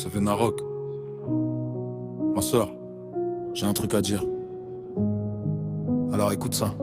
C'est Venarok. Ma soeur, j'ai un truc à dire. Alors écoute ça.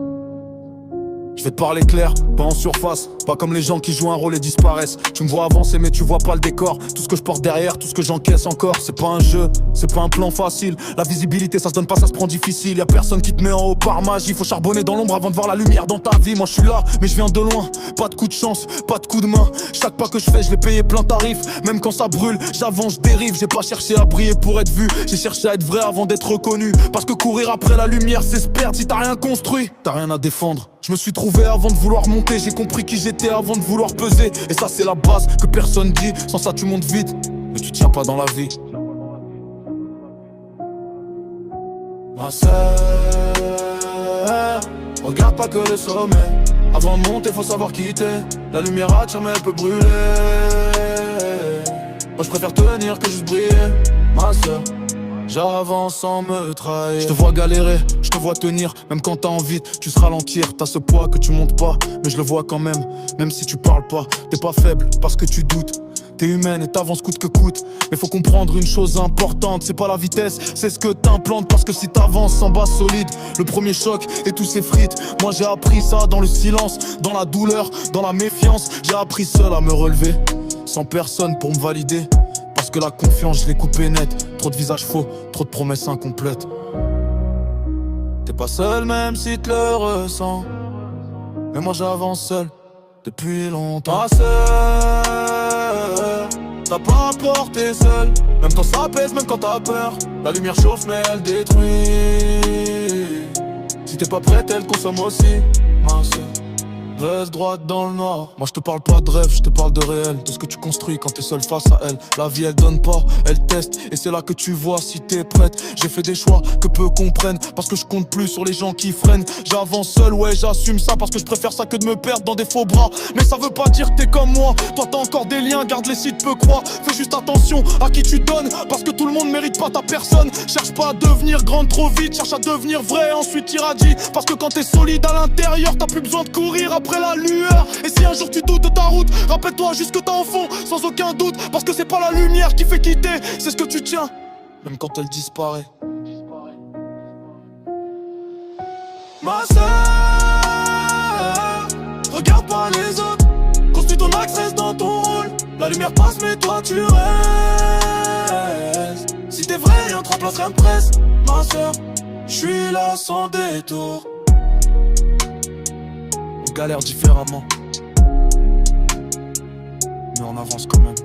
Je vais te parler clair, pas en surface. Pas comme les gens qui jouent un rôle et disparaissent. Tu me vois avancer mais tu vois pas le décor. Tout ce que je porte derrière, tout ce que j'encaisse encore. C'est pas un jeu, c'est pas un plan facile. La visibilité ça se donne pas, ça se prend difficile. Y'a personne qui te met en haut par magie. Faut charbonner dans l'ombre avant de voir la lumière dans ta vie. Moi je suis là, mais je viens de loin. Pas de coup de chance, pas de coup de main. Chaque pas que je fais, je l'ai payé plein tarif. Même quand ça brûle, j'avance, je dérive. J'ai pas cherché à briller pour être vu. J'ai cherché à être vrai avant d'être reconnu. Parce que courir après la lumière c'est se perdre. Si t'as rien construit, t'as rien à défendre. Je me suis trouvé avant de vouloir monter. J'ai compris qui j'étais avant de vouloir peser. Et ça c'est la base que personne dit. Sans ça tu montes vite, mais tu tiens pas dans la vie. Ma sœur, regarde pas que le sommet. Avant de monter faut savoir quitter. La lumière attire mais elle peut brûler. Moi je préfère tenir que juste briller. Ma sœur, j'avance sans me trahir. Je te vois galérer, je te vois tenir. Même quand t'as envie, tu se ralentir. T'as ce poids que tu montes pas, mais je le vois quand même. Même si tu parles pas, t'es pas faible parce que tu doutes. T'es humaine et t'avances coûte que coûte. Mais faut comprendre une chose importante. C'est pas la vitesse, c'est ce que t'implantes. Parce que si t'avances en bas solide, le premier choc et tout s'effrite. Moi j'ai appris ça dans le silence, dans la douleur, dans la méfiance. J'ai appris seul à me relever, sans personne pour me valider. Parce que la confiance je l'ai coupée net. Trop de visages faux, trop de promesses incomplètes. T'es pas seul même si tu le ressens. Mais moi j'avance seul depuis longtemps. Ma sœur, t'as pas porté seul. Même quand ça pèse, même quand t'as peur. La lumière chauffe mais elle détruit. Si t'es pas prête elle consomme aussi. Ma sœur, reste droite dans le noir. Moi je te parle pas de rêve, je te parle de réel. De ce que tu construis quand t'es seul face à elle. La vie elle donne pas, elle teste. Et c'est là que tu vois si t'es prête. J'ai fait des choix que peu comprennent. Parce que je compte plus sur les gens qui freinent. J'avance seul, ouais j'assume ça. Parce que je préfère ça que de me perdre dans des faux bras. Mais ça veut pas dire que t'es comme moi. Toi t'as encore des liens, garde-les si tu peux croire. Fais juste attention à qui tu donnes. Parce que tout le monde mérite pas ta personne. Cherche pas à devenir grande trop vite. Cherche à devenir vrai, ensuite irradie. Parce que quand t'es solide à l'intérieur, t'as plus besoin de courir après la lueur. Et si un jour tu doutes de ta route, rappelle-toi juste que t'as en fond, sans aucun doute. Parce que c'est pas la lumière qui fait quitter, c'est ce que tu tiens, même quand elle disparaît. Ma sœur, regarde pas les autres. Construis ton axe, reste dans ton rôle. La lumière passe mais toi tu restes. Si t'es vrai, rien te remplace, rien te presse. Ma sœur, je suis là sans détour. On galère différemment, mais on avance quand même.